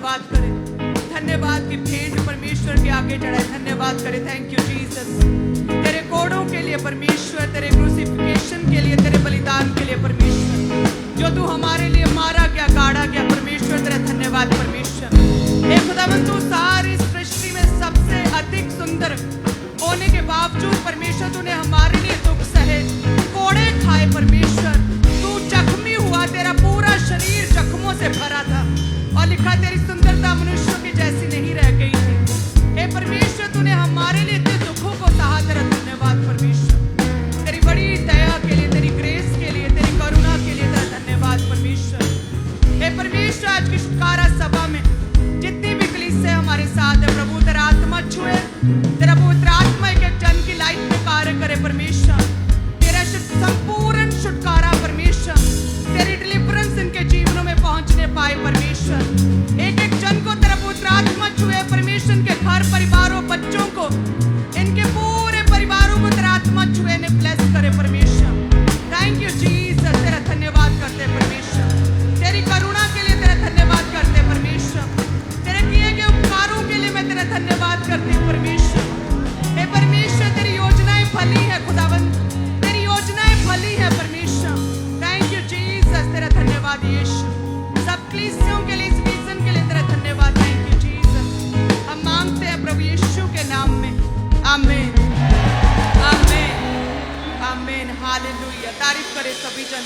धन्यवाद करें, धन्यवाद की भेंट परमेश्वर के आगे चढ़ाए, धन्यवाद करें। थैंक यू जीसस, तेरे कोड़ों के लिए परमेश्वर, तेरे क्रूसिफिकेशन के लिए, तेरे बलिदान के लिए परमेश्वर, जो तू हमारे लिए मारा गया, गाड़ा गया परमेश्वर, तेरा धन्यवाद परमेश्वर। हे खुदावंद, तू सारी सृष्टि में सबसे अधिक सुंदर होने के बावजूद परमेश्वर तूने हमारे लिए दुख सहे, कोड़े खाए परमेश्वर, तू जख्मी हुआ, तेरा पूरा शरीर जख्मों से भरा था और लिखा तेरी सुंदरता मनुष्यों की जैसी नहीं रह गई थी। हे परमेश्वर, तूने हमारे लिए इतने दुखों को सहा, तेरा धन्यवाद परमेश्वर। तेरी बड़ी दया के लिए, तेरी ग्रेस के लिए, तेरी करुणा के लिए तेरा धन्यवाद परमेश्वर। हे परमेश्वर, आज की शुक्रारा सभा में जितनी भी कलीसिया हमारे साथ है प्रभु, तेरा आत्मा छुए, तेरा पवित्र आत्मा एक एक जन की लाइफ में कार्य करे परमेश्वर, तेरा संपूर्ण छुटकारा परमेश्वर, तेरी डिलीवरेंस इनके जीवनों में पहुंचने पाए परमेश्वर। एक एक जन को तेरा पवित्र आत्मा छुए परमेश्वर, इनके घर परिवारों, बच्चों को, इनके पूरे परिवारों को तेरा आत्मा छुए, ने ब्लेस करे परमेश्वर। थैंक यू जीसस, तेरा धन्यवाद करते परमेश्वर, तेरी करुणा के लिए तेरा धन्यवाद करते परमेश्वर, तेरे किए गए उपकारों के लिए मैं तेरा धन्यवाद करती हूँ परमेश्वर। हे परमेश्वर, तेरी योजनाएं भली है खुदावंद, तेरी योजनाएं भली है परमेश्वर। थैंक यू जीसस, तेरा धन्यवाद यीशु। सब कलीसियों के लिए, इस विजन के लिए तेरा धन्यवाद। थैंक यू जीसस, हम मांगते हैं प्रभु यीशु के नाम में, आमीन आमीन आमीन। हालेलुया। तारीफ करें सभी जन,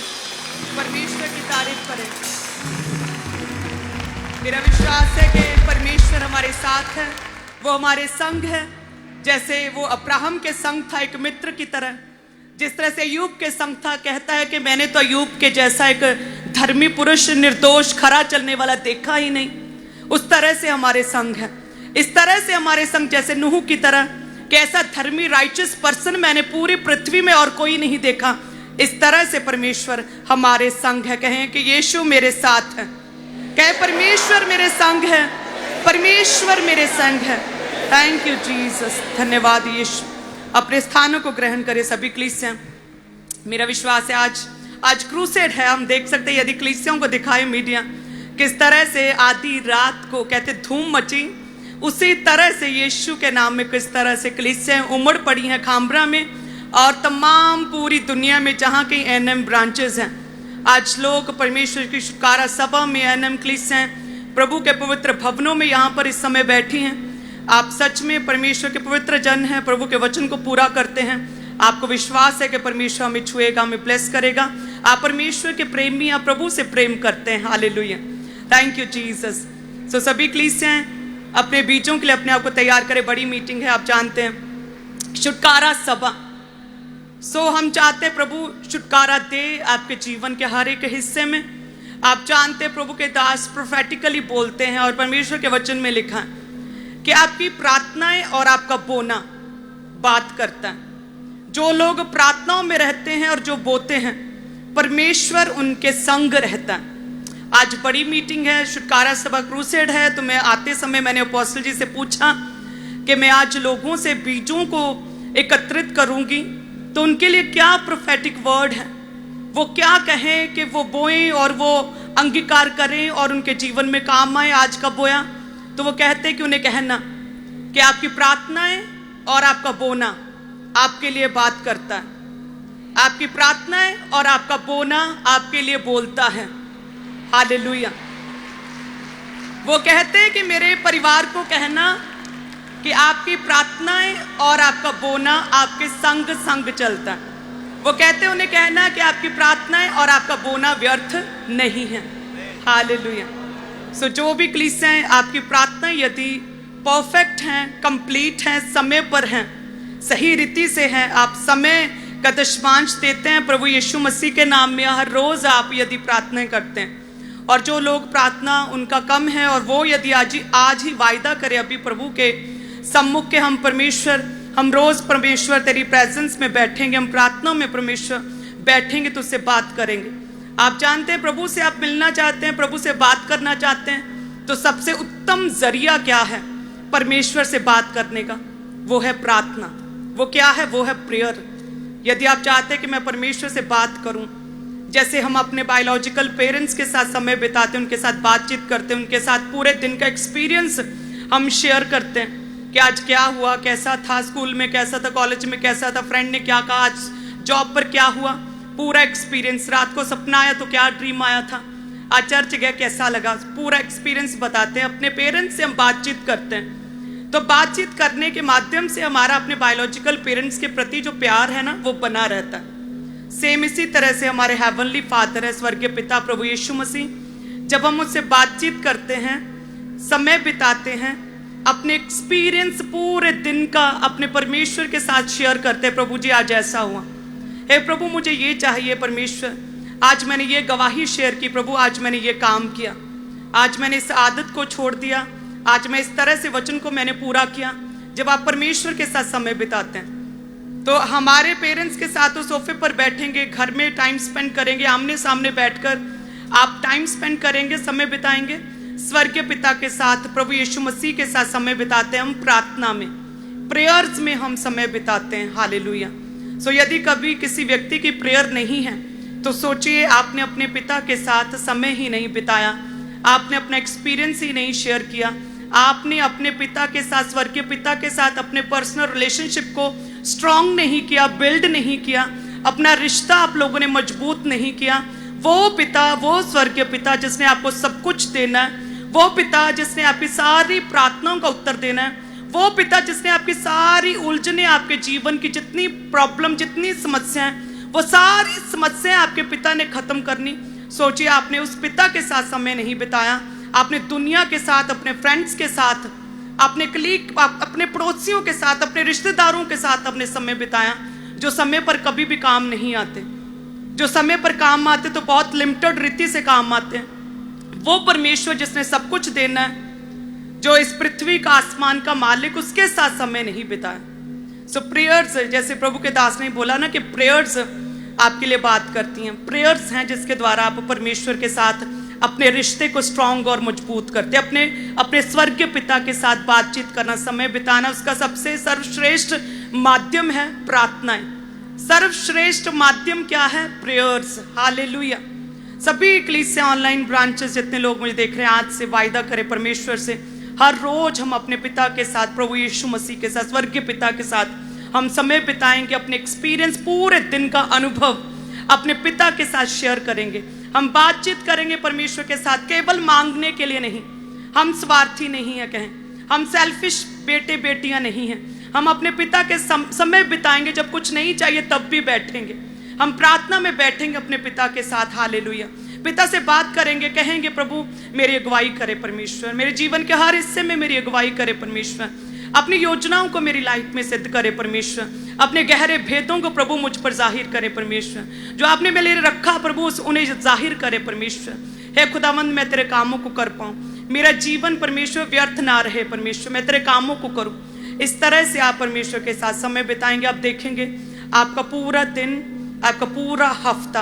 परमेश्वर की तारीफ करें। मेरा विश्वास है कि परमेश्वर हमारे साथ है, वो हमारे संग है, जैसे वो अब्राहम के संग था एक मित्र की तरह, जिस तरह से अय्यूब के संग था। कहता है कि मैंने तो अय्यूब के जैसा एक धर्मी पुरुष, निर्दोष, खरा चलने वाला देखा ही नहीं। उस तरह से हमारे संग है, इस तरह से हमारे संग जैसे नूह की तरह कि ऐसा धर्मी राइचस पर्सन मैंने पूरी पृथ्वी में और कोई नहीं देखा। इस तरह से परमेश्वर हमारे संग है। कहें कि यीशु मेरे साथ है, कहे परमेश्वर मेरे संग है, परमेश्वर मेरे संग है। थैंक यू जीसस, धन्यवाद यीशु। अपने स्थानों को ग्रहण करें सभी कलीसिया। मेरा विश्वास है आज क्रूसेड है। हम देख सकते हैं, यदि कलीसियों को दिखाए मीडिया किस तरह से आधी रात को कहते धूम मची, उसी तरह से यीशु के नाम में किस तरह से कलीसियां उमड़ पड़ी हैं खामरा में और तमाम पूरी दुनिया में जहाँ कहीं एनएम ब्रांचेस हैं। आज लोग परमेश्वर की शुक्रारा सभा में, एनएम कलीसियां प्रभु के पवित्र भवनों में यहाँ पर इस समय बैठी हैं। आप सच में परमेश्वर के पवित्र जन हैं, प्रभु के वचन को पूरा करते हैं। आपको विश्वास है कि परमेश्वर हमें छुएगा, हमें ब्लेस करेगा। आप परमेश्वर के प्रेमी, आप प्रभु से प्रेम करते हैं। Hallelujah, thank you Jesus. So सभी कलीसियां अपने बीजों के लिए अपने आप को तैयार करें। बड़ी मीटिंग है, आप जानते हैं, छुटकारा सभा। सो हम चाहते हैं प्रभु छुटकारा दे आपके जीवन के हर एक हिस्से में। आप जानते हैं प्रभु के दास प्रोफेटिकली बोलते हैं और परमेश्वर के वचन में लिखा है कि आपकी प्रार्थनाएं और आपका बोना बात करता है। जो लोग प्रार्थनाओं में रहते हैं और जो बोते हैं, परमेश्वर उनके संग रहता है। आज बड़ी मीटिंग है, छुटकारा सभा क्रूसेड है। तो मैं आते समय मैंने अपोस्टल जी से पूछा कि मैं आज लोगों से बीजों को एकत्रित करूंगी, तो उनके लिए क्या प्रोफेटिक वर्ड है, वो क्या कहें कि वो बोएं और वो अंगीकार करें और उनके जीवन में काम आए। आज का बोया तो वो कहते कि उन्हें कहना कि आपकी प्रार्थनाएं और आपका बोना आपके लिए बात करता है। आपकी प्रार्थनाएं और आपका बोना आपके लिए बोलता है। हालेलुया। वो कहते हैं कि मेरे परिवार को कहना कि आपकी प्रार्थनाएं और आपका बोना आपके संग संग चलता है। वो कहते हैं उन्हें कहना कि आपकी प्रार्थनाएं और आपका बोना व्यर्थ नहीं है। हालेलुया। सो जो भी कलीसियाएं, आपकी प्रार्थना यदि परफेक्ट हैं, कंप्लीट हैं, समय पर हैं, सही रीति से हैं, आप समय का दशमांश देते हैं प्रभु यीशु मसीह के नाम में, हर रोज आप यदि प्रार्थनाएं करते हैं, और जो लोग प्रार्थना उनका कम है और वो यदि आज ही वायदा करे अभी प्रभु के सम्मुख के हम परमेश्वर, हम रोज परमेश्वर तेरी प्रेजेंस में बैठेंगे, हम प्रार्थना में परमेश्वर बैठेंगे तो उससे बात करेंगे। आप जानते हैं प्रभु से आप मिलना चाहते हैं, प्रभु से बात करना चाहते हैं, तो सबसे उत्तम जरिया क्या है परमेश्वर से बात करने का? वो है प्रार्थना। वो क्या है? वो है प्रेयर। यदि आप चाहते हैं कि मैं परमेश्वर से बात करूं, जैसे हम अपने बायोलॉजिकल पेरेंट्स के साथ समय बिताते हैं, उनके साथ बातचीत करते हैं, उनके साथ पूरे दिन का एक्सपीरियंस हम शेयर करते हैं कि आज क्या हुआ, कैसा था, स्कूल में कैसा था, कॉलेज में कैसा था, फ्रेंड ने क्या कहा, आज जॉब पर क्या हुआ, पूरा एक्सपीरियंस। रात को सपना आया तो क्या ड्रीम आया था, आज चर्च गया कैसा लगा, पूरा एक्सपीरियंस बताते हैं। अपने पेरेंट्स से हम बातचीत करते हैं, तो बातचीत करने के माध्यम से हमारा अपने बायोलॉजिकल पेरेंट्स के प्रति जो प्यार है ना, वो बना रहता है। सेम इसी तरह से हमारे हेवनली फादर है, स्वर्गीय पिता प्रभु यीशु मसीह, जब हम उससे बातचीत करते हैं, समय बिताते हैं, अपने एक्सपीरियंस पूरे दिन का अपने परमेश्वर के साथ शेयर करते हैं, प्रभु जी आज ऐसा हुआ, हे प्रभु मुझे ये चाहिए, परमेश्वर आज मैंने ये गवाही शेयर की, प्रभु आज मैंने ये काम किया, आज मैंने इस आदत को छोड़ दिया, आज मैं इस तरह से वचन को मैंने पूरा किया। जब आप परमेश्वर के साथ समय बिताते हैं तो हमारे पेरेंट्स के साथ उस सोफे पर बैठेंगे, घर में टाइम स्पेंड करेंगे, आमने सामने बैठकर आप टाइम स्पेंड करेंगे, समय बिताएंगे स्वर्गीय पिता के साथ, प्रभु यीशु मसीह के साथ समय बिताते हैं। हम प्रार्थना में, प्रेयर्स में हम समय बिताते हैं। हालेलुया। सो यदि कभी किसी व्यक्ति की प्रेयर नहीं है तो सोचिए आपने अपने पिता के साथ समय ही नहीं बिताया, आपने अपना एक्सपीरियंस ही नहीं शेयर किया, आपने अपने पिता के साथ, स्वर्गीय पिता के साथ अपने पर्सनल रिलेशनशिप को स्ट्रांग नहीं किया, बिल्ड नहीं किया, अपना रिश्ता आप लोगों ने मजबूत नहीं किया। वो पिता, वो स्वर्गीय पिता जिसने आपको सब कुछ देना है, वो पिता जिसने आपकी सारी प्रार्थनाओं का उत्तर देना है, वो पिता जिसने आपकी सारी उलझने, आपके जीवन की जितनी प्रॉब्लम, जितनी समस्याएं, वो सारी समस्याएं आपके पिता ने खत्म करनी। सोचिए आपने उस पिता के साथ समय नहीं बिताया, आपने दुनिया के साथ, अपने फ्रेंड्स के साथ, अपने कलीग, अपने पड़ोसियों के साथ, अपने रिश्तेदारों के साथ अपने समय बिताया, जो समय पर कभी भी काम नहीं आते, जो समय पर काम आते तो बहुत लिमिटेड रीति से काम आते हैं। वो परमेश्वर जिसने सब कुछ देना है, जो इस पृथ्वी का, आसमान का मालिक, उसके साथ समय नहीं बिताया। सो प्रेयर्स, जैसे प्रभु के दास ने बोला ना कि प्रेयर्स आपके लिए बात करती हैं, प्रेयर्स हैं जिसके द्वारा आप परमेश्वर के साथ अपने रिश्ते को स्ट्रांग और मजबूत करते, अपने स्वर्गीय पिता के साथ बातचीत करना, समय बिताना, उसका सबसे सर्वश्रेष्ठ माध्यम है प्रार्थनाएं। सर्वश्रेष्ठ माध्यम क्या है? प्रेयर्स। हालेलुया। सभी इक्लीसिया ऑनलाइन ब्रांचेस जितने लोग मुझे देख रहे हैं, आज से वायदा करें परमेश्वर से, हर रोज हम अपने पिता के साथ, प्रभु यीशु मसीह के साथ, स्वर्गीय पिता के साथ हम समय बिताएंगे, अपने एक्सपीरियंस, पूरे दिन का अनुभव अपने पिता के साथ शेयर करेंगे, हम बातचीत करेंगे परमेश्वर के साथ, केवल मांगने के लिए नहीं। हम स्वार्थी नहीं है, कहें हम सेल्फिश बेटे बेटियां नहीं हैं। हम अपने पिता के समय बिताएंगे, जब कुछ नहीं चाहिए तब भी बैठेंगे, हम प्रार्थना में बैठेंगे अपने पिता के साथ। हालेलुया। पिता से बात करेंगे, कहेंगे प्रभु मेरी अगुवाई करे परमेश्वर, मेरे जीवन के हर हिस्से में मेरी अगुवाई करे परमेश्वर, अपनी योजनाओं को मेरी लाइफ में सिद्ध करे परमेश्वर, अपने गहरे भेदों को प्रभु मुझ पर जाहिर करे परमेश्वर, जो आपने मेरे लिए रखा प्रभु उन्हें जाहिर करे परमेश्वर। हे खुदावंद, मैं तेरे कामों को कर पाऊं, मेरा जीवन परमेश्वर व्यर्थ ना रहे परमेश्वर, मैं तेरे कामों को करूं। इस तरह से आप परमेश्वर के साथ समय बिताएंगे, आप देखेंगे आपका पूरा दिन, आपका पूरा हफ्ता,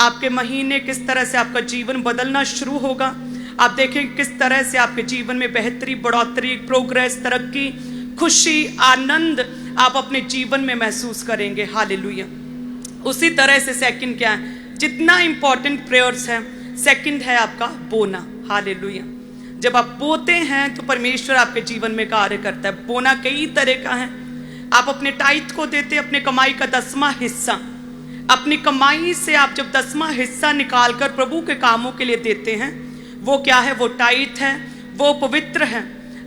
आपके महीने, किस तरह से आपका जीवन बदलना शुरू होगा। आप देखेंगे किस तरह से आपके जीवन में बेहतरी, बढ़ोतरी, प्रोग्रेस, तरक्की, खुशी, आनंद आप अपने जीवन में महसूस करेंगे। हालेलुया। उसी तरह से सेकंड क्या है? जितना इंपॉर्टेंट प्रेयर्स है, सेकंड है आपका बोना। हालेलुया। जब आप बोते हैं तो परमेश्वर आपके जीवन में कार्य करता है। बोना कई तरह का है। आप अपने टाइट को देते, अपने कमाई का 10वां हिस्सा, अपनी कमाई से आप जब 10वां हिस्सा निकालकर प्रभु के कामों के लिए देते हैं, वो क्या है? वो टाइट है, वो पवित्र है।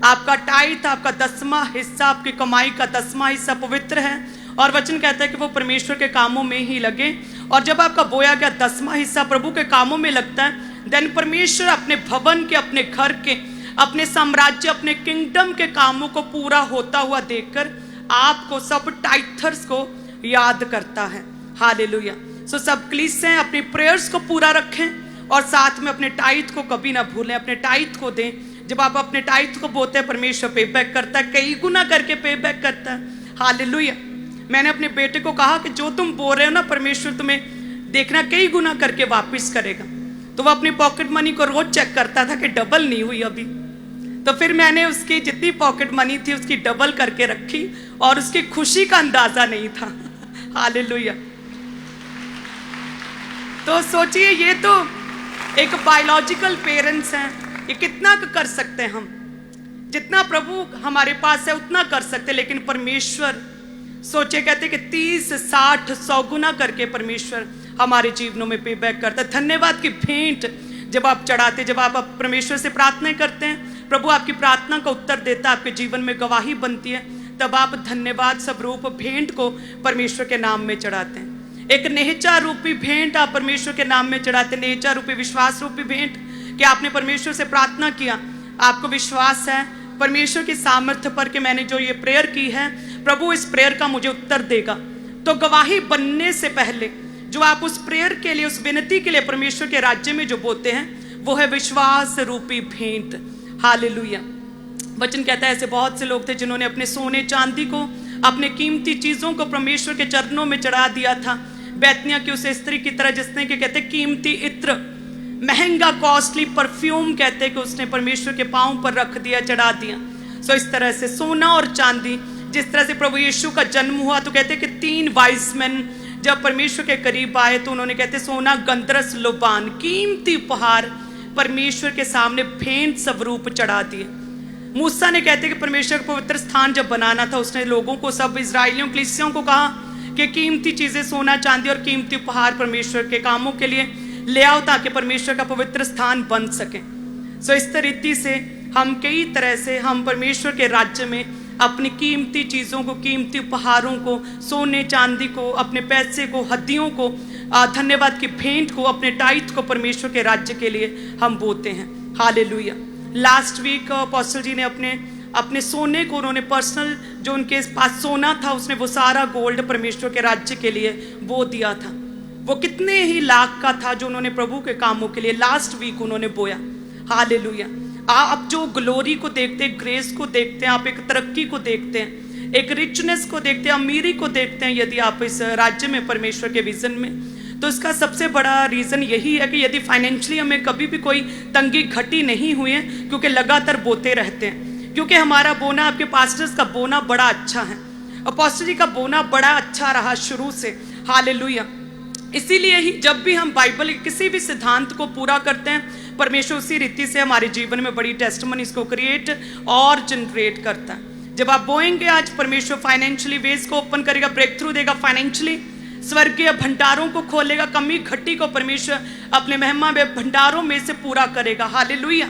आपका टाइट, आपका 10वां हिस्सा, आपकी कमाई का 10वां हिस्सा पवित्र है, और वचन कहता है कि वो परमेश्वर के कामों में ही लगे। और जब आपका बोया गया 10वां हिस्सा प्रभु के कामों में लगता है, देन परमेश्वर अपने भवन के, अपने घर के, अपने साम्राज्य, अपने किंगडम के कामों को पूरा होता हुआ देखकर आपको, सब टाइथर्स को याद करता है। हालेलुया। सो सब कलीसियां अपनी प्रेयर्स को पूरा रखें और साथ में अपने टाइट को कभी ना भूलें, अपने टाइट को दें। जब आप अपने टाइट को बोते हैं, परमेश्वर पे बैक करता है, कई गुना करके पे बैक करता है। हालेलुया। मैंने अपने बेटे को कहा कि जो तुम बोल रहे हो ना, परमेश्वर तुम्हें देखना कई गुना करके वापस करेगा। तो वो अपनी पॉकेट मनी को रोज चेक करता था कि डबल नहीं हुई अभी। तो फिर मैंने उसकी जितनी पॉकेट मनी थी उसकी डबल करके रखी, और उसकी खुशी का अंदाजा नहीं था। हालेलुया। तो सोचिए, ये तो एक बायोलॉजिकल पेरेंट्स हैं, ये कितना कर सकते हैं हम? जितना प्रभु हमारे पास है उतना कर सकते, लेकिन परमेश्वर सोचे, कहते कि 30, 60, 100 गुना करके परमेश्वर हमारे जीवनों में पे बैक करता है। धन्यवाद की भेंट जब आप चढ़ाते, जब आप परमेश्वर से प्रार्थना करते हैं, प्रभु आपकी प्रार्थना का उत्तर देता है, आपके जीवन में गवाही बनती है, तब आप धन्यवाद स्वरूप भेंट को परमेश्वर के नाम में चढ़ाते हैं। एक नेहचा रूपी भेंट आप परमेश्वर के नाम में चढ़ाते हैं, नेहचा रूपी विश्वास रूपी भेंट कि आपने परमेश्वर से प्रार्थना किया, आपको विश्वास है परमेश्वर की सामर्थ्य पर कि मैंने जो ये प्रेयर की है, प्रभु इस प्रेयर का मुझे उत्तर देगा। तो गवाही बनने से पहले जो आप उस प्रेयर के लिए, उस विनती के लिए परमेश्वर के राज्य में जो बोलते हैं, वो है विश्वास रूपी भेंट। हालेलुया। वचन कहता है ऐसे बहुत से लोग थे जिन्होंने अपने सोने चांदी को, अपने कीमती चीजों को परमेश्वर के चरणों में चढ़ा दिया था। बैतनिया की उस स्त्री की तरह जिसने कि कहते कीमती इत्र, महंगा कॉस्टली परफ्यूम कहते कि उसने परमेश्वर के पांव पर रख दिया, चढ़ा दिया। सो इस तरह से सोना और चांदी, जिस तरह से प्रभु यीशु का जन्म हुआ तो कहते कि 3 वाइज मैन जब परमेश्वर के करीब आए तो उन्होंने कहते सोना, गंधरस, लोबान, कीमती उपहार परमेश्वर के सामने भेंट स्वरूप चढ़ा दिए। मूसा ने कहते कि परमेश्वर का पवित्र स्थान जब बनाना था, उसने लोगों को, सब इजराइलियों, कलीसियों को कहा कि कीमती चीजें, सोना चांदी और कीमती उपहार परमेश्वर के कामों के लिए ले आओ ताकि परमेश्वर का पवित्र स्थान बन सके। सो इस तरीके से हम कई तरह से हम परमेश्वर के राज्य में अपनी कीमती चीजों को, कीमती उपहारों को, सोने चांदी को, अपने पैसे को, हड्डियों को, धन्यवाद की भेंट को, अपने टाइट को परमेश्वर के राज्य के लिए हम बोते हैं। हालेलुया। लास्ट वीक अपोस्टल जी ने अपने सोने को, उन्होंने पर्सनल जो उनके पास सोना था उसने वो सारा गोल्ड परमेश्वर के राज्य के लिए बो दिया था। वो कितने ही लाख का था जो उन्होंने प्रभु के कामों के लिए लास्ट वीक उन्होंने बोया। हालेलुया। आप जो ग्लोरी को देखते हैं, ग्रेस को देखते हैं, आप एक तरक्की को देखते हैं, एक रिचनेस को देखते हैं, अमीरी को देखते हैं, यदि आप इस राज्य में परमेश्वर के विजन में, तो इसका सबसे बड़ा रीजन यही है कि यदि फाइनेंशियली हमें कभी भी कोई तंगी घटी नहीं हुई है, क्योंकि लगातार बोते रहते हैं, क्योंकि हमारा बोना, आपके पास्टर्स का बोना बड़ा अच्छा है, अपोस्टल जी का बोना बड़ा अच्छा रहा शुरू से। हालेलुया। इसीलिए ही जब भी हम बाइबल के किसी भी सिद्धांत को पूरा करते हैं, परमेश्वर उसी रीति से हमारे जीवन में बड़ी टेस्टमनीज को क्रिएट और जनरेट करता है। जब आप बोएंगे आज, परमेश्वर फाइनेंशियली वेज को ओपन करेगा, ब्रेक थ्रू देगा फाइनेंशियली, स्वर्गीय भंडारों को खोलेगा, कमी घटी को परमेश्वर अपने महिमा में भंडारों में से पूरा करेगा। हालेलुया।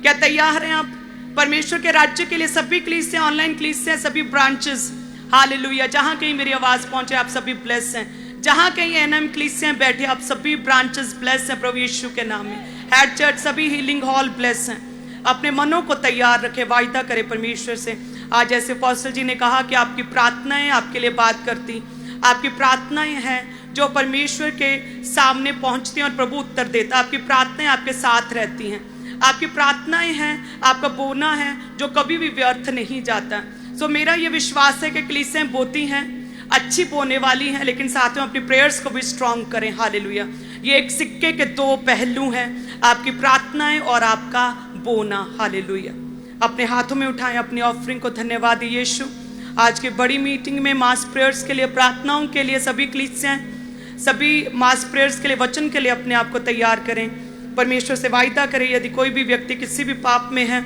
क्या तैयार हैं आप परमेश्वर के राज्य के लिए? सभी कलीसिया, ऑनलाइन कलीसिया, सभी ब्रांचेस, हालेलुया, जहां कहीं मेरी आवाज पहुंचे आप सभी ब्लेस हैं। जहां कहीं एनएम कलीसिया बैठे आप सभी ब्रांचेस ब्लेस हैं प्रभु यीशु के नाम में। हेड चर्च, सभी हीलिंग हॉल ब्लेस हैं। अपने मनों को तैयार रखें, वायदा करें परमेश्वर से। आज जैसे अपोस्टल जी ने कहा कि आपकी प्रार्थनाएं आपके लिए बात करती, आपकी प्रार्थनाएं हैं जो परमेश्वर के सामने पहुंचती हैं और प्रभु उत्तर देता। आपकी प्रार्थनाएं आपके साथ रहती हैं, आपकी प्रार्थनाएं हैं, आपका बोना है जो कभी भी व्यर्थ नहीं जाता। सो मेरा ये विश्वास है कि कलीसियां बोती हैं, अच्छी बोने वाली हैं, लेकिन साथ में अपनी प्रेयर्स को भी स्ट्रॉन्ग करें। हालेलुया। ये एक सिक्के के 2 पहलू हैं, आपकी प्रार्थनाएं और आपका बोना। हालेलुया। अपने हाथों में उठाएं अपनी ऑफरिंग को। धन्यवाद यीशु, आज की बड़ी मीटिंग में मास प्रेयर्स के लिए, प्रार्थनाओं के लिए सभी कलीसियां, सभी मास प्रेयर्स के लिए, वचन के लिए अपने आप को तैयार करें। परमेश्वर से वायदा करें, यदि कोई भी व्यक्ति किसी भी पाप में है,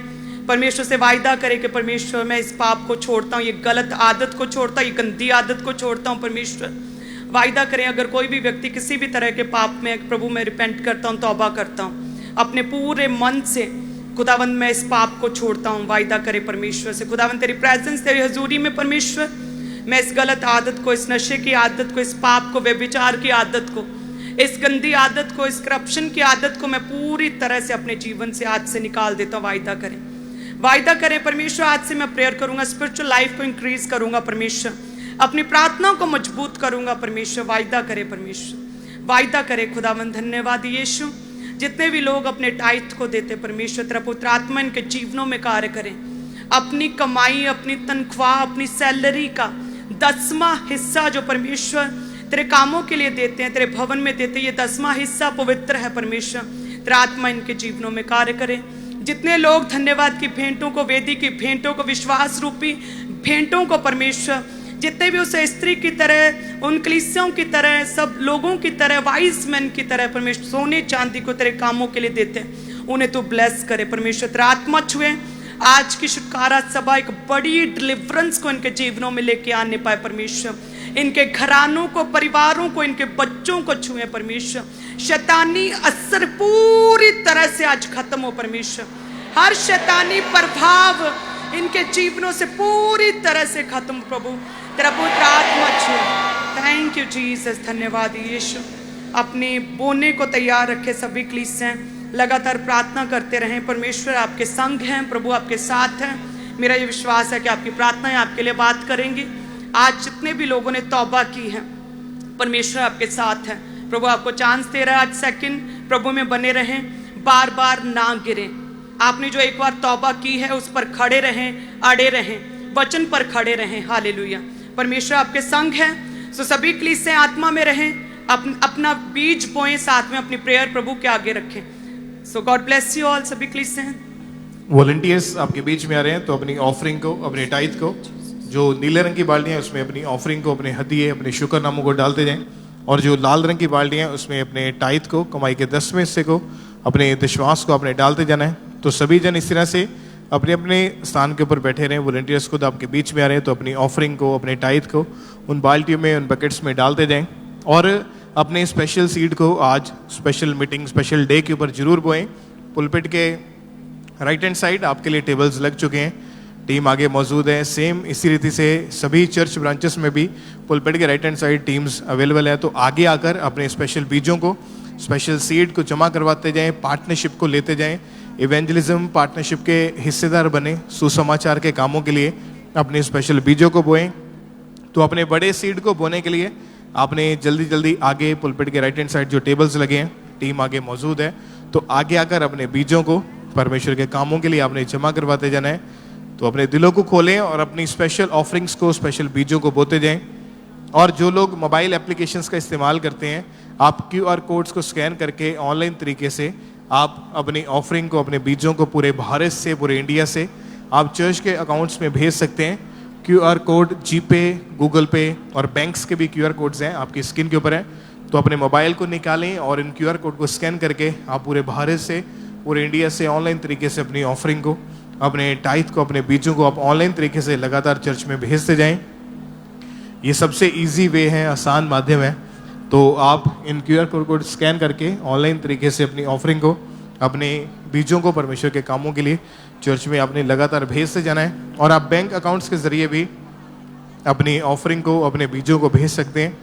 परमेश्वर से वायदा करे कि परमेश्वर मैं इस पाप को छोड़ता हूँ, ये गलत आदत को छोड़ता हूँ, ये गंदी आदत को छोड़ता हूँ। परमेश्वर वायदा करें, अगर कोई भी व्यक्ति किसी भी तरह के पाप में, प्रभु मैं रिपेंट करता हूँ, तौबा करता हूँ, अपने पूरे मन से खुदावंद मैं इस पाप को छोड़ता हूँ। वायदा करे परमेश्वर से, खुदावंद तेरी प्रेजेंस, तेरी हजूरी में परमेश्वर मैं इस गलत आदत को, इस नशे की आदत को, इस पाप को, व्यभिचार की आदत को, इस गंदी आदत को, इस करप्शन की आदत को मैं पूरी तरह से अपने जीवन से आज से निकाल देता हूँ। वायदा करें, वायदा करें परमेश्वर, आज से मैं प्रेयर करूंगा, स्पिरिचुअल लाइफ को इंक्रीज करूंगा परमेश्वर, अपनी प्रार्थनाओं को मजबूत करूंगा परमेश्वर। वायदा करे परमेश्वर, वायदा करे खुदावंद। धन्यवाद यीशु। जितने भी लोग अपने टाइट को देते परमेश्वर, तेरा पुत्र आत्मा इनके जीवनों में कार्य करें। अपनी कमाई, अपनी तनख्वाह, अपनी सैलरी का 10वां हिस्सा जो परमेश्वर तेरे कामों के लिए देते हैं, तेरे भवन में देते हैं, ये 10वां हिस्सा पवित्र है परमेश्वर। तेरा आत्मा इनके जीवनों में कार्य करे। जितने लोग धन्यवाद की भेंटों को, वेदी की भेंटों को, विश्वास रूपी भेंटों को परमेश्वर जितने भी उस स्त्री की तरह, उन कलीसियों की तरह, सब लोगों की तरह, वाइज मैन की तरह परमेश्वर सोने चांदी को तेरे कामों के लिए देते हैं, उन्हें तू ब्लेस करे परमेश्वर। तेरा आत्मा छुए, आज की शुक्रारा सभा एक बड़ी डिलीवरेंस को इनके जीवनों में लेके आने पाए परमेश्वर। इनके घरानों को, परिवारों को, इनके बच्चों को छुए परमेश्वर। शैतानी असर पूरी तरह से आज खत्म हो परमेश्वर। हर शैतानी प्रभाव इनके जीवनों से पूरी तरह से खत्म प्रभु। तेरा पुत्र आत्मा छुए। थैंक यू जीसस, धन्यवाद यीशु। अपने बोने को तैयार रखे सभी कलीसियां, लगातार प्रार्थना करते रहें। परमेश्वर आपके संग हैं, प्रभु आपके साथ हैं। मेरा ये विश्वास है कि आपकी प्रार्थनाएं आपके लिए बात करेंगी। आज जितने भी लोगों ने तौबा की है, परमेश्वर आपके साथ है। प्रभु आपको चांस दे रहा है, आज सेकंड प्रभु में बने रहें, बार बार ना गिरें। आपने जो एक बार तौबा की है उस पर खड़े रहें, अड़े रहें, वचन पर खड़े रहें। हालेलुया, परमेश्वर आपके संग है। सो सभी कलीसियां आत्मा में रहें, अपना बीज बोएं, साथ में अपनी प्रेयर प्रभु के आगे रखें। सो गॉड ब्लेस यू ऑल। सभी कलीसियां वॉलंटियर्स आपके बीच में आ रहे हैं, तो अपनी ऑफरिंग को, अपने टाइथ को, जो नीले रंग की बाल्टियां उसमें अपनी ऑफरिंग को, अपने हदिये, अपने शुक्रनामों को डालते जाएं, और जो लाल रंग की बाल्टियां उसमें अपने टाइथ को, कमाई के 10वें हिस्से को, अपने विश्वास को अपने डालते जाना है। तो सभी जन इस तरह से अपने अपने स्थान के ऊपर बैठे रहें। वॉलंटियर्स खुद आपके बीच में आ रहे हैं, तो अपनी ऑफरिंग को, अपने टाइथ को उन बाल्टियों में, उन बकेट्स में डालते जाएं, और अपने स्पेशल सीड को आज स्पेशल मीटिंग, स्पेशल डे के ऊपर जरूर बोएं। पुलपिट के राइट हैंड साइड आपके लिए टेबल्स लग चुके हैं, टीम आगे मौजूद है। सेम इसी रीति से सभी चर्च ब्रांचेस में भी पुलपिट के right hand side teams available है। तो आगे आकर अपने स्पेशल बीजों को, स्पेशल सीड को जमा करवाते जाएं, पार्टनरशिप को लेते जाएं, इवेंजलिज्म पार्टनरशिप के हिस्सेदार बने, सुसमाचार के कामों के लिए अपने स्पेशल बीजों को बोएं। तो अपने बड़े सीड को बोने के लिए आपने जल्दी जल्दी आगे पुलपिट के राइट हैंड साइड जो टेबल्स लगे हैं, टीम आगे मौजूद है, तो आगे आकर अपने बीजों को परमेश्वर के कामों के लिए आपने जमा करवाते जाना है। तो अपने दिलों को खोलें और अपनी स्पेशल ऑफरिंग्स को, स्पेशल बीजों को बोते जाएं। और जो लोग मोबाइल एप्लीकेशंस का इस्तेमाल करते हैं, आप QR कोड्स को स्कैन करके ऑनलाइन तरीके से आप अपनी ऑफरिंग को, अपने बीजों को पूरे भारत से, पूरे इंडिया से आप चर्च के अकाउंट्स में भेज सकते हैं। QR कोड जीपे, गूगल पे और बैंक्स के भी QR कोड्स हैं, आपकी स्क्रीन के ऊपर है। तो अपने मोबाइल को निकालें और इन QR कोड को स्कैन करके आप पूरे भारत से, पूरे इंडिया से ऑनलाइन तरीके से अपनी ऑफरिंग को, अपने टाइथ को, अपने बीजों को आप ऑनलाइन तरीके से लगातार चर्च में भेजते जाएं। ये सबसे इजी वे है, आसान माध्यम है। तो आप इन QR कोड को स्कैन करके ऑनलाइन तरीके से अपनी ऑफरिंग को, अपने बीजों को परमेश्वर के कामों के लिए चर्च में आपने लगातार भेजते जाना है। और आप बैंक अकाउंट्स के ज़रिए भी अपनी ऑफरिंग को, अपने बीजों को भेज सकते हैं।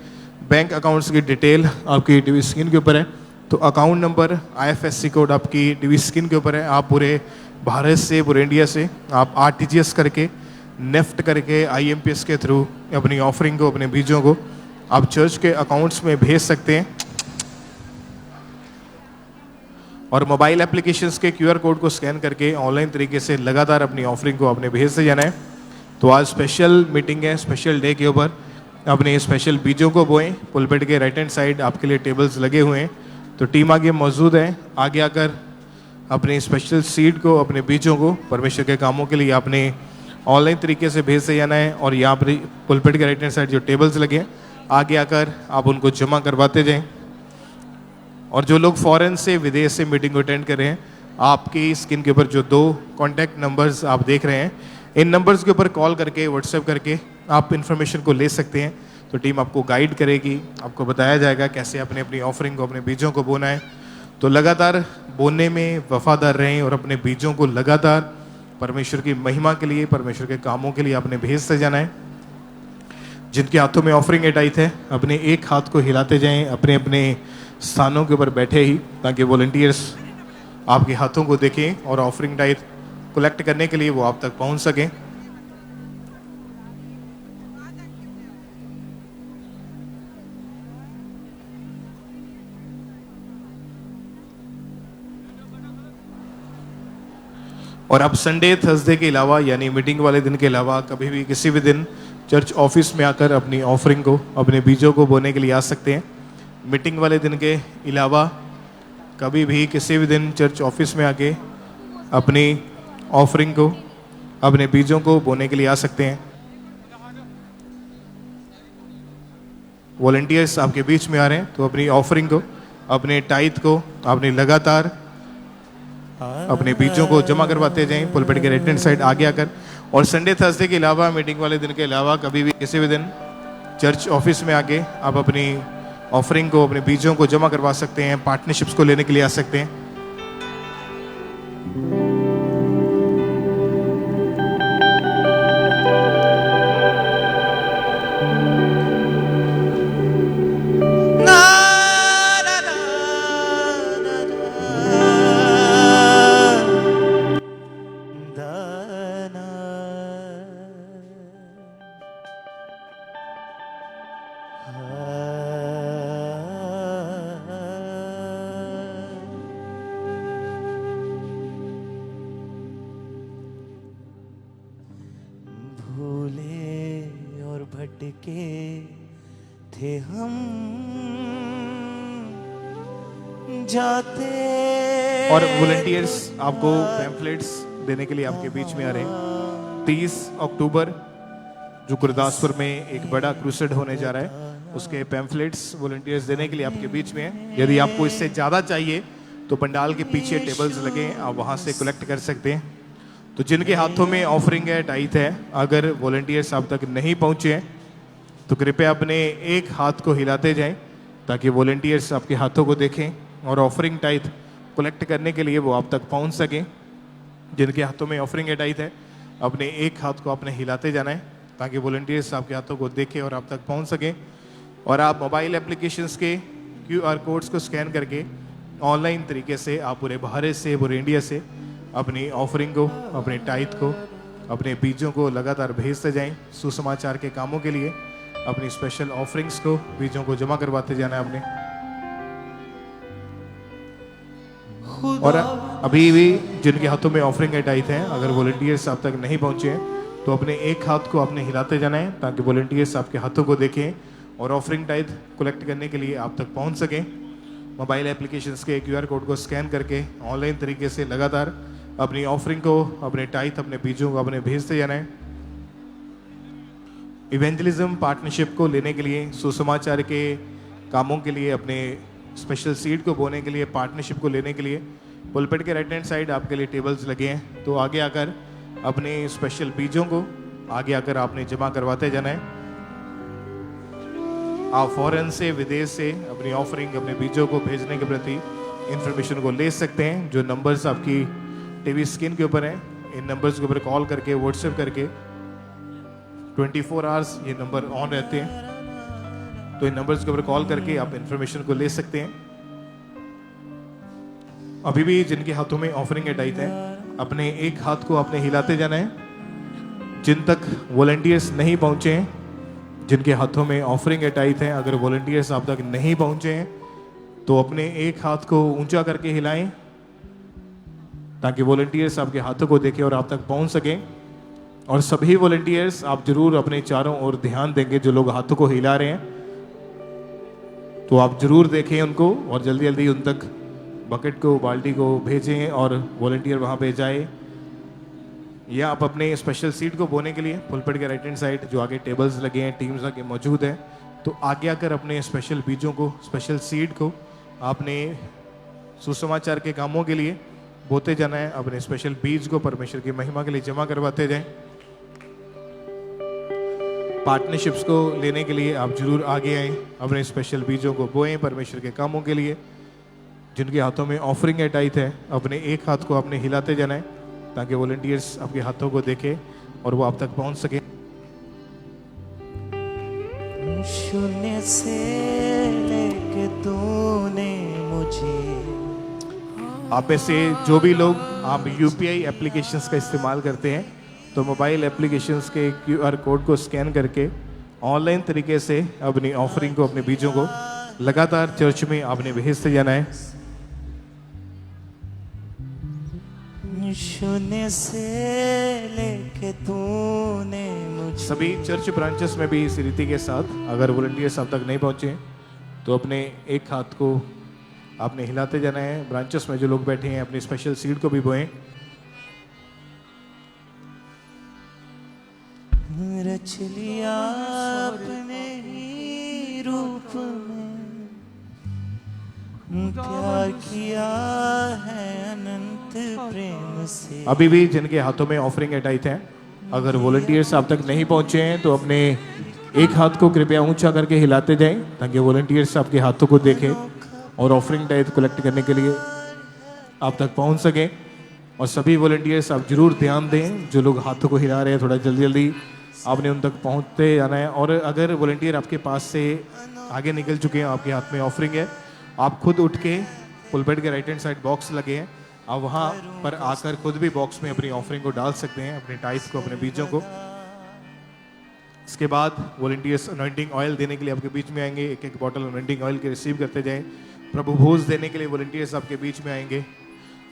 बैंक अकाउंट्स की डिटेल आपकी टीवी स्क्रीन के ऊपर है। तो अकाउंट नंबर, IFSC कोड आपकी टीवी स्क्रीन के ऊपर है। आप पूरे भारत से, पूरे इंडिया से आप RTGS करके, नेफ्ट करके, IMPS के थ्रू अपनी ऑफरिंग को, अपने बीजों को आप चर्च के अकाउंट्स में भेज सकते हैं। और मोबाइल एप्लीकेशंस के QR कोड को स्कैन करके ऑनलाइन तरीके से लगातार अपनी ऑफरिंग को अपने भेजते जाना है। तो आज स्पेशल मीटिंग है, स्पेशल डे के ऊपर अपने स्पेशल बीजों को बोएं। पुलपिट के राइट हैंड साइड आपके लिए टेबल्स लगे हुए हैं, तो टीम आगे मौजूद है। आगे आकर अपने स्पेशल सीड को, अपने बीजों को परमेश्वर के कामों के लिए आपने ऑनलाइन तरीके से भेजते जाना है। और यहाँ पर पुलपिट के राइट हैंड साइड जो टेबल्स लगे हैं, आगे आकर आप उनको जमा करवाते जाएं। और जो लोग फॉरेन से, विदेश से मीटिंग को अटेंड कर रहे हैं, आपकी स्क्रीन के ऊपर जो 2 कॉन्टैक्ट नंबर्स आप देख रहे हैं, इन नंबर्स के ऊपर कॉल करके, व्हाट्सएप करके आप इन्फॉर्मेशन को ले सकते हैं। तो टीम आपको गाइड करेगी, आपको बताया जाएगा कैसे अपने अपनी ऑफरिंग को, अपने बीजों को बोना है। तो लगातार बोने में वफादार रहें और अपने बीजों को लगातार परमेश्वर की महिमा के लिए, परमेश्वर के कामों के लिए आपने भेजते जाना है। जिनके हाथों में ऑफरिंग टाइथ है, अपने एक हाथ को हिलाते जाएं, अपने अपने स्थानों के ऊपर बैठे ही, ताकि वॉलंटियर्स आपके हाथों को देखें और ऑफरिंग टाइथ कलेक्ट करने के लिए वो आप तक पहुंच सकें। और आप संडे, थर्सडे के अलावा, यानी मीटिंग वाले दिन के अलावा, कभी भी किसी भी दिन चर्च ऑफिस में आकर अपनी ऑफरिंग को, अपने बीजों को बोने के लिए आ सकते हैं। मीटिंग वाले दिन के अलावा कभी भी किसी भी दिन चर्च ऑफिस में आके अपनी ऑफरिंग को, अपने बीजों को बोने के लिए आ सकते हैं। वॉलंटियर्स आपके बीच में आ रहे हैं तो अपनी ऑफरिंग को, अपने टाइथ को आपने लगातार अपने बीजों को जमा करवाते जाएं पुलपिट के राइट हैंड साइड आगे आकर। और संडे थर्सडे के अलावा, मीटिंग वाले दिन के अलावा, कभी भी किसी भी दिन चर्च ऑफिस में आके आप अपनी ऑफरिंग को, अपने बीजों को जमा करवा सकते हैं, पार्टनरशिप्स को लेने के लिए आ सकते हैं। भूले और भटके थे हम जाते। और वॉलंटियर्स आपको पैम्फलेट्स देने के लिए आपके बीच में आ रहे हैं। 30 अक्टूबर जो गुरदासपुर में एक बड़ा क्रूसेड होने जा रहा है, उसके पैम्फलेट्स वॉलंटियर्स देने के लिए आपके बीच में है। यदि आपको इससे ज़्यादा चाहिए तो पंडाल के पीछे टेबल्स लगे हैं, आप वहाँ से कलेक्ट कर सकते हैं। तो जिनके हाथों में ऑफरिंग है, टाइथ है, अगर वॉलंटियर्स आप तक नहीं पहुँचे हैं तो कृपया अपने एक हाथ को हिलाते जाएं ताकि वॉलंटियर्स आपके हाथों को देखें और ऑफरिंग टाइथ कलेक्ट करने के लिए वो आप तक पहुंच सकें। जिनके हाथों में ऑफरिंग है, टाइथ है, अपने एक हाथ को आपने हिलाते जाना है ताकि वॉलंटियर्स आपके हाथों को देखें और आप तक पहुंच सकें। और आप मोबाइल एप्लीकेशंस के QR कोड्स को स्कैन करके ऑनलाइन तरीके से आप पूरे भारत से, पूरे इंडिया से अपनी ऑफरिंग को, अपने टाइथ को, अपने बीजों को लगातार भेजते जाएं। सुसमाचार के कामों के लिए अपनी स्पेशल ऑफरिंग्स को, बीजों को जमा करवाते जाना है आपने। और अभी भी जिनके हाथों में ऑफरिंग है, टाइथ है, अगर वॉलंटियर्स आप तक नहीं पहुंचे हैं तो अपने एक हाथ को आपने हिलाते जाना है ताकि वॉलंटियर्स आपके हाथों को देखें और ऑफरिंग टाइथ कलेक्ट करने के लिए आप तक पहुंच सकें। मोबाइल एप्लीकेशंस के QR कोड को स्कैन करके ऑनलाइन तरीके से लगातार अपनी ऑफरिंग को, अपने टाइथ, अपने बीजों को अपने भेजते जाना है। इवेंजलिज्म पार्टनरशिप को लेने के लिए, सुसमाचार के कामों के लिए, अपने स्पेशल सीड को बोने के लिए, पार्टनरशिप को लेने के लिए पुलपिट के राइट हैंड साइड आपके लिए टेबल्स लगे हैं। तो आगे आकर अपने स्पेशल बीजों को आगे आकर आपने जमा करवाते जाना है। आप फॉरेन से, विदेश से अपनी ऑफरिंग, अपने बीजों को भेजने के प्रति इंफॉर्मेशन को ले सकते हैं। जो नंबर्स आपकी टीवी स्क्रीन के ऊपर हैं, इन नंबर्स के ऊपर कॉल करके, व्हाट्सएप करके 24 आवर्स ये नंबर ऑन रहते हैं। तो इन नंबर्स के ऊपर कॉल करके आप इंफॉर्मेशन को ले सकते हैं। अभी भी जिनके हाथों में ऑफरिंग है, टाइथ है, अपने एक हाथ को आपने हिलाते जाना है। जिन तक वॉलंटियर्स नहीं पहुंचे हैं, जिनके हाथों में ऑफरिंग है, टाइथ है, अगर वॉलंटियर्स आप तक नहीं पहुंचे हैं तो अपने एक हाथ को ऊंचा करके हिलाएं ताकि वॉलंटियर्स आपके हाथों को देखें और आप तक पहुंच सकें। और सभी वॉलंटियर्स आप जरूर अपने चारों ओर ध्यान देंगे। जो लोग हाथों को हिला रहे हैं तो आप जरूर देखें उनको और जल्दी जल्दी उन तक बकेट को, बाल्टी को भेजें और वॉलंटियर वहाँ पे जाए। या आप अपने स्पेशल सीट को बोने के लिए पुलपिट के राइट हैंड साइड जो आगे टेबल्स लगे हैं, टीम्स आगे मौजूद हैं, तो आगे आकर अपने स्पेशल बीजों को, स्पेशल सीड को आपने सुसमाचार के कामों के लिए बोते जाना है। अपने स्पेशल बीज को परमेश्वर की महिमा के लिए जमा करवाते जाएं। पार्टनरशिप्स को लेने के लिए आप जरूर आगे आएं, अपने स्पेशल बीजों को बोएं परमेश्वर के कामों के लिए। जिनके हाथों में ऑफरिंग है, टाइथ है, अपने एक हाथ को आपने हिलाते जाना है ताकि वॉलंटियर्स आपके हाथों को देखें और वो आप तक पहुंच सके। शून्य से लेके तूने मुझे। आप में से जो भी लोग आप UPI एप्लीकेशंस का इस्तेमाल करते हैं तो मोबाइल एप्लीकेशंस के QR कोड को स्कैन करके ऑनलाइन तरीके से अपनी ऑफरिंग को, अपने बीजों को लगातार चर्च में आपने भेजते जाना है। शून्य से लेके तूने मुझे। सभी चर्च ब्रांचेस में भी इस रीति के साथ अगर वॉलंटियर्स अब तक नहीं पहुंचे तो अपने एक हाथ को आपने हिलाते जाना है। ब्रांचेस में जो लोग बैठे हैं अपनी स्पेशल सीट को भी बोएं। रच लिया अपने ही रूप प्यार किया है अनंत प्रेम से। अभी भी जिनके हाथों में ऑफरिंग अटाइट है, अगर वॉलंटियर्स आप तक नहीं पहुंचे हैं तो अपने एक हाथ को कृपया ऊंचा करके हिलाते जाएं ताकि वॉलंटियर्स आपके हाथों को देखें और ऑफरिंग टाइट कलेक्ट करने के लिए आप तक पहुंच सकें। और सभी वॉलंटियर्स आप जरूर ध्यान दें, जो लोग हाथों को हिला रहे हैं थोड़ा जल्दी जल्दी आपने उन तक पहुंचते जाना है। और अगर वॉलंटियर आपके पास से आगे निकल चुके हैं, आपके हाथ में ऑफरिंग है, आप खुद उठ के पुलपेट के राइट हैंड साइड बॉक्स लगे हैं, आप वहाँ पर आकर खुद भी बॉक्स में अपनी ऑफरिंग को डाल सकते हैं, अपने टाइप्स को, अपने बीजों को। इसके बाद वॉलंटियर्स अनॉइंटिंग ऑयल देने के लिए आपके बीच में आएंगे। एक एक बॉटल अनॉइंटिंग ऑयल के रिसीव करते जाएं। प्रभु भोज देने के लिए वॉलंटियर्स आपके बीच में आएंगे,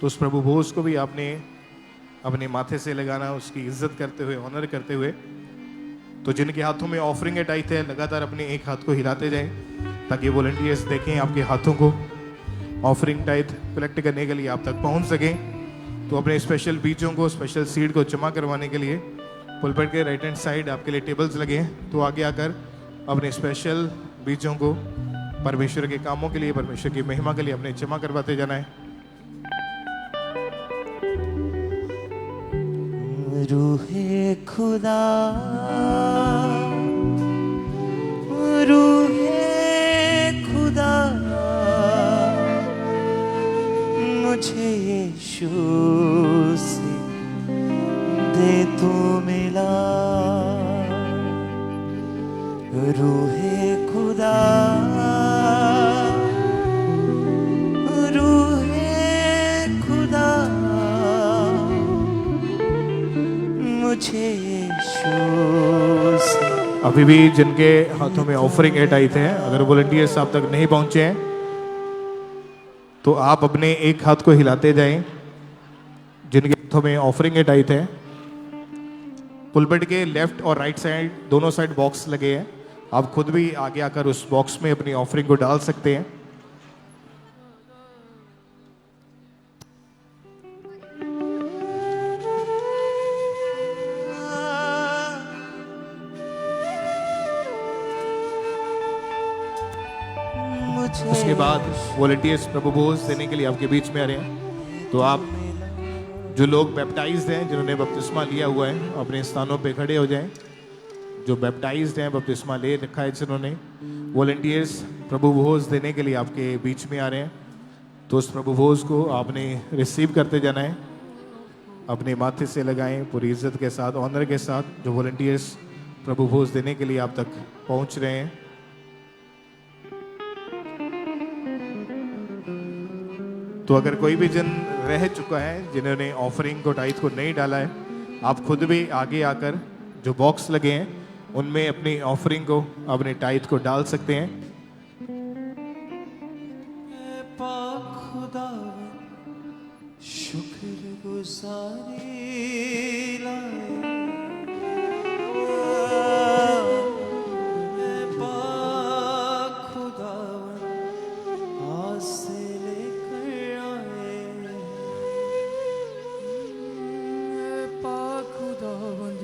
तो उस प्रभु भोज को भी आपने अपने माथे से लगाना, उसकी इज्जत करते हुए, ऑनर करते हुए। तो जिनके हाथों में ऑफरिंग अटाइट है, लगातार अपने एक हाथ को हिलाते जाएं ताकि वॉलंटियर्स देखें आपके हाथों को ऑफरिंग टाइट कलेक्ट करने के लिए आप तक पहुंच सकें। तो अपने स्पेशल बीजों को, स्पेशल सीड को जमा करवाने के लिए पुलपेट के राइट हैंड साइड आपके लिए टेबल्स लगे हैं, तो आगे आकर अपने स्पेशल बीजों को परमेश्वर के कामों के लिए, परमेश्वर की महिमा के लिए अपने जमा करवाते जाना है। रूहे खुदा, रूहे खुदा, मुझे यीशु से दे तू मिला। रूहे खुदा, रूहे खुदा, मुझे यीशु से। अभी भी जिनके हाथों में ऑफरिंग अटाइट है, अगर वॉलंटियर्स आप तक नहीं पहुंचे हैं तो आप अपने एक हाथ को हिलाते जाएं। जिनके हाथों में ऑफरिंग अटाइट है, पुलपेट के लेफ्ट और राइट साइड दोनों साइड बॉक्स लगे हैं, आप खुद भी आगे आकर उस बॉक्स में अपनी ऑफरिंग को डाल सकते हैं। उसके बाद वॉलंटियर्स प्रभु भोज देने के लिए आपके बीच में आ रहे हैं, तो आप जो लोग बैप्टाइज्ड हैं, जिन्होंने बपतिस्मा लिया हुआ है, अपने स्थानों पे खड़े हो जाएं। जो बैप्टाइज्ड हैं, बपतिस्मा ले रखा है जिन्होंने, वॉलंटियर्स प्रभु भोज देने के लिए आपके बीच में आ रहे हैं, तो उस प्रभु भोज को आपने रिसीव करते जाना है। अपने माथे से लगाएं पूरी इज्जत के साथ, ऑनर के साथ। जो वॉलंटियर्स प्रभु भोज देने के लिए आप तक पहुंच रहे हैं, तो अगर कोई भी जन रह चुका है, जिन्होंने ऑफरिंग को टाइट को नहीं डाला है, आप खुद भी आगे आकर जो बॉक्स लगे हैं उनमें अपनी ऑफरिंग को, अपने टाइट को डाल सकते हैं। खुदा शुक्र गुजारी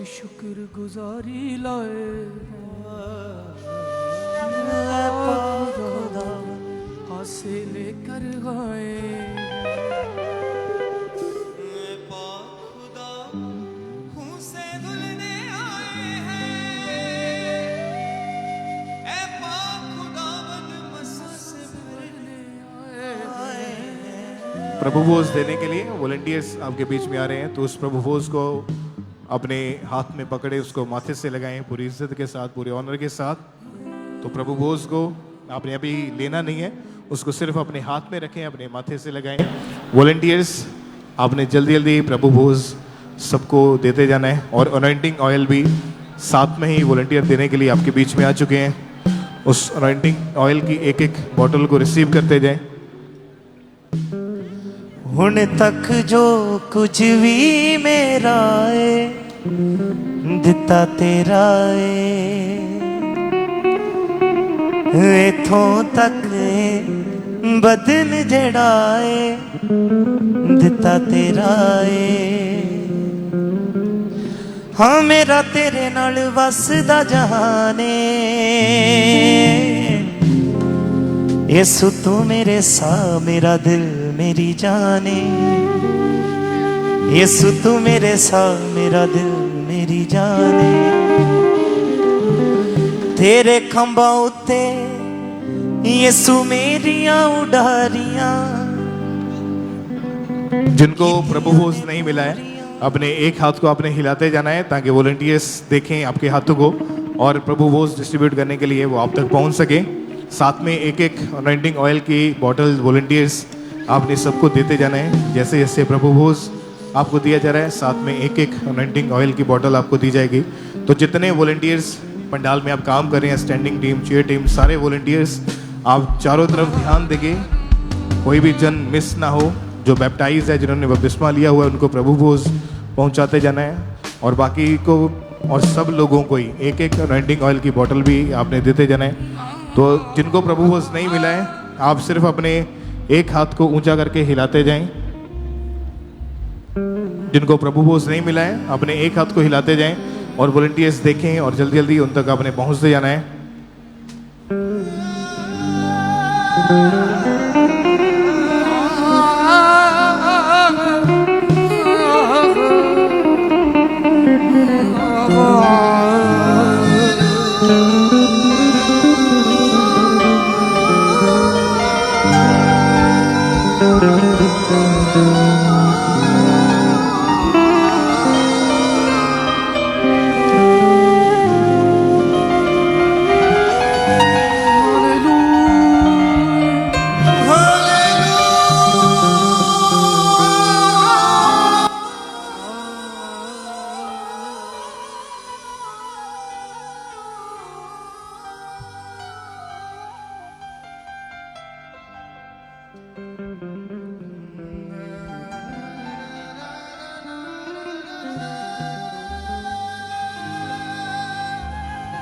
शुक्र गुजारी लाए, हासे लेकर आए। खुदा खून से धुलने आए हैं, ए खुदावंद मसा से भरने आए हैं। प्रभु भोज देने के लिए वॉलंटियर्स आपके बीच में आ रहे हैं, तो उस प्रभु भोज को अपने हाथ में पकड़े, उसको माथे से लगाएं पूरी इज्जत के साथ, पूरे ऑनर के साथ। तो प्रभु भोज को आपने अभी लेना नहीं है, उसको सिर्फ अपने हाथ में रखें, अपने माथे से लगाएं। वॉलंटियर्स आपने जल्दी जल्दी प्रभु भोज सबको देते जाना है, और अनॉइंटिंग ऑयल भी साथ में ही वॉलंटियर देने के लिए आपके बीच में आ चुके हैं। उस अनॉइंटिंग ऑयल की एक एक बॉटल को रिसीव करते जाएं। हुण तक जो कुछ भी मेरा है दिता तेरा है, इथों तक बदन जड़ा है दिता तेरा है। हाँ मेरा तेरे नाल वसदा जहान यीशु तू मेरे सा मेरा दिल मेरी जाने, यीशु तू मेरे सा मेरा दिल मेरी जाने, तेरे खंबा उत्ते यीशु मेरियां उडारियां। जिनको प्रभु भोज नहीं मिला है, अपने एक हाथ को आपने हिलाते जाना है ताकि वॉलंटियर्स देखें आपके हाथों को और प्रभु भोज डिस्ट्रीब्यूट करने के लिए वो आप तक पहुंच सके। साथ में एक एक अनॉइंटिंग ऑयल की बॉटल वॉलंटियर्स आपने सबको देते जाना है। जैसे जैसे प्रभु भोज आपको दिया जा रहा है, साथ में एक एक अनॉइंटिंग ऑयल की बॉटल आपको दी जाएगी। तो जितने वॉलंटियर्स पंडाल में आप काम कर रहे हैं, स्टैंडिंग टीम, चेयर टीम, सारे वॉलंटियर्स आप चारों तरफ ध्यान देंगे, कोई भी जन मिस ना हो। जो बैप्टाइज है, जिन्होंने बपतिस्मा लिया हुआ है, उनको प्रभु भोज पहुंचाते जाना है और बाकी को और सब लोगों को ही एक एक अनॉइंटिंग ऑयल की बोतल भी आपने देते जाना है। तो जिनको प्रभु भोज नहीं मिला है, आप सिर्फ अपने एक हाथ को ऊंचा करके हिलाते जाएं। जिनको प्रभु भोज नहीं मिला है, अपने एक हाथ को हिलाते जाएं और वॉलंटियर्स देखें और जल्दी जल्दी उन तक आपने पहुंचते जाना है।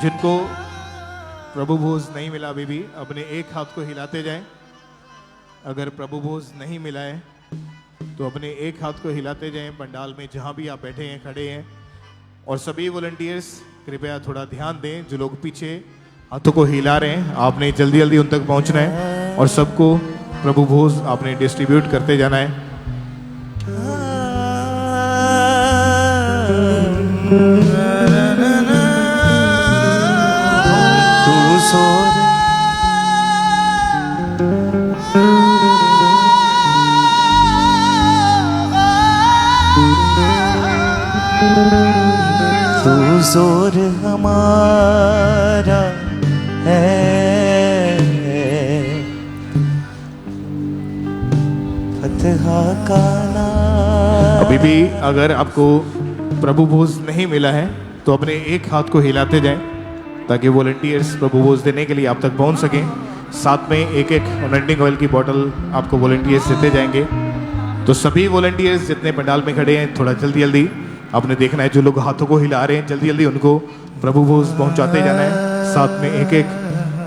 जिनको प्रभु भोज नहीं मिला अभी भी, अपने एक हाथ को हिलाते जाएं। अगर प्रभु भोज नहीं मिला है तो अपने एक हाथ को हिलाते जाएं पंडाल में, जहां भी आप बैठे हैं, खड़े हैं। और सभी वॉलंटियर्स कृपया थोड़ा ध्यान दें, जो लोग पीछे हाथों को हिला रहे हैं, आपने जल्दी जल्दी उन तक पहुंचना है और सबको प्रभु भोज आपने डिस्ट्रीब्यूट करते जाना है। तू जोर हमारा है, फतह का नाम। अभी भी अगर आपको प्रभु भोज नहीं मिला है तो अपने एक हाथ को हिलाते जाएं ताकि वॉलंटियर्स प्रभु भोज देने के लिए आप तक पहुंच सकें। साथ में एक एक अनॉइंटिंग ऑयल की बोतल आपको वॉलंटियर्स देते जाएंगे। तो सभी वॉलंटियर्स जितने पंडाल में खड़े हैं, थोड़ा जल्दी जल्दी आपने देखना है, जो लोग हाथों को हिला रहे हैं जल्दी जल्दी उनको प्रभु भोज पहुंचाते जाना है। साथ में एक एक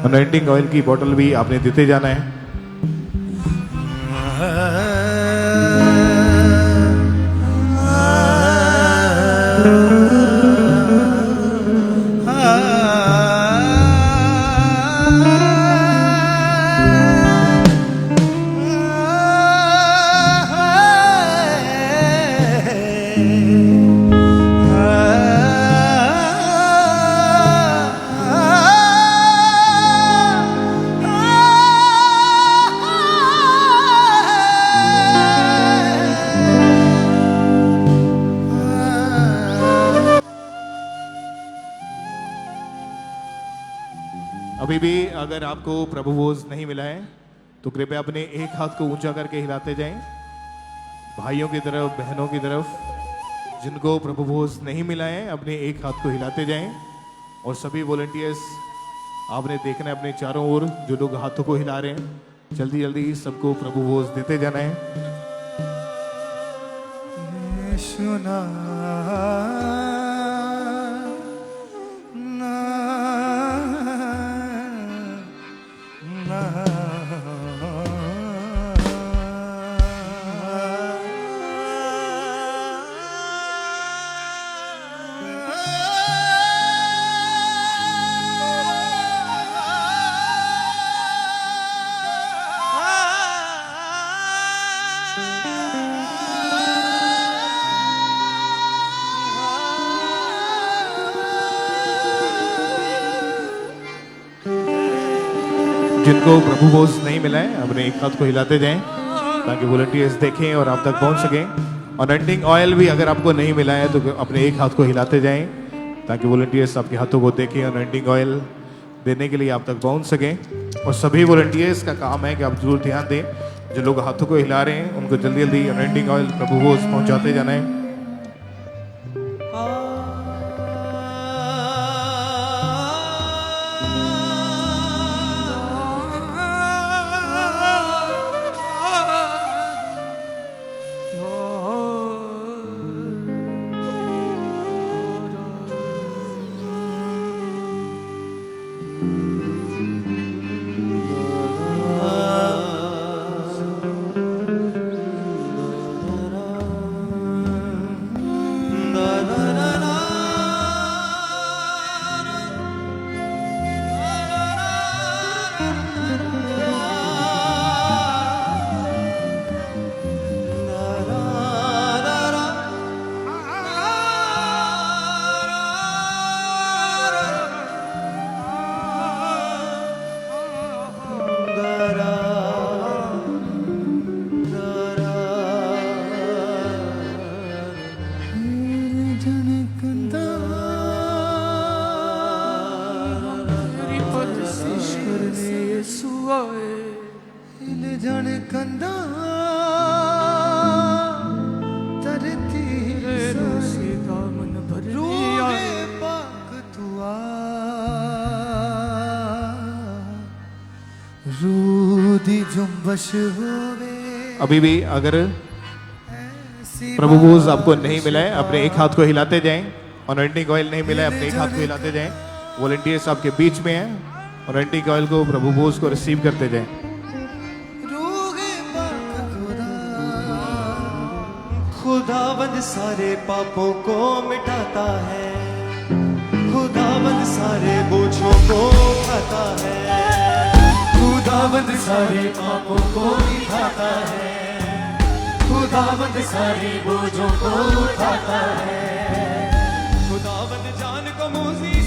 अनॉइंटिंग ऑयल की बोतल भी आपने देते जाना है। अभी भी अगर आपको प्रभु भोज नहीं मिला है तो कृपया अपने एक हाथ को ऊंचा करके हिलाते जाएं, भाइयों की तरफ, बहनों की तरफ। जिनको प्रभु भोज नहीं मिला है, अपने एक हाथ को हिलाते जाएं। और सभी वॉलंटियर्स आपने देखना है अपने चारों ओर, जो लोग हाथों को हिला रहे हैं, जल्दी जल्दी सबको प्रभु भोज देते जाना है। सुना जिनको प्रभु भोज नहीं मिला है अपने एक हाथ को हिलाते जाएं ताकि वॉलंटियर्स देखें और आप तक पहुंच सकें। अनॉइंटिंग ऑयल भी अगर आपको नहीं मिला है तो अपने एक हाथ को हिलाते जाएं ताकि वॉलंटियर्स आपके हाथों को देखें। अनॉइंटिंग ऑयल देने के लिए आप तक पहुंच सकें। और सभी वॉलंटियर्स का काम है कि आप जरूर ध्यान दें, जो लोग हाथों को हिला रहे हैं उनको जल्दी जल्दी अनॉइंटिंग ऑयल प्रभु भोज पहुंचाते जाना है। अभी भी अगर प्रभु भोज आपको नहीं मिला है अपने एक हाथ को हिलाते जाएं। अनॉइंटिंग ऑयल नहीं मिला है अपने एक हाथ को हिलाते जाएं। वॉलंटियर्स आपके बीच में हैं और अनॉइंटिंग ऑयल को प्रभु भोज को रिसीव करते जाएं। खुदावंद सारे पापों को मिटाता है, खुदावंद सारे बोझों को उठाता है, खुदावंद सारे पापों को मिटाता है, खुदावंद सारे बोझों को उठाता है, खुदावंद जान को मूसी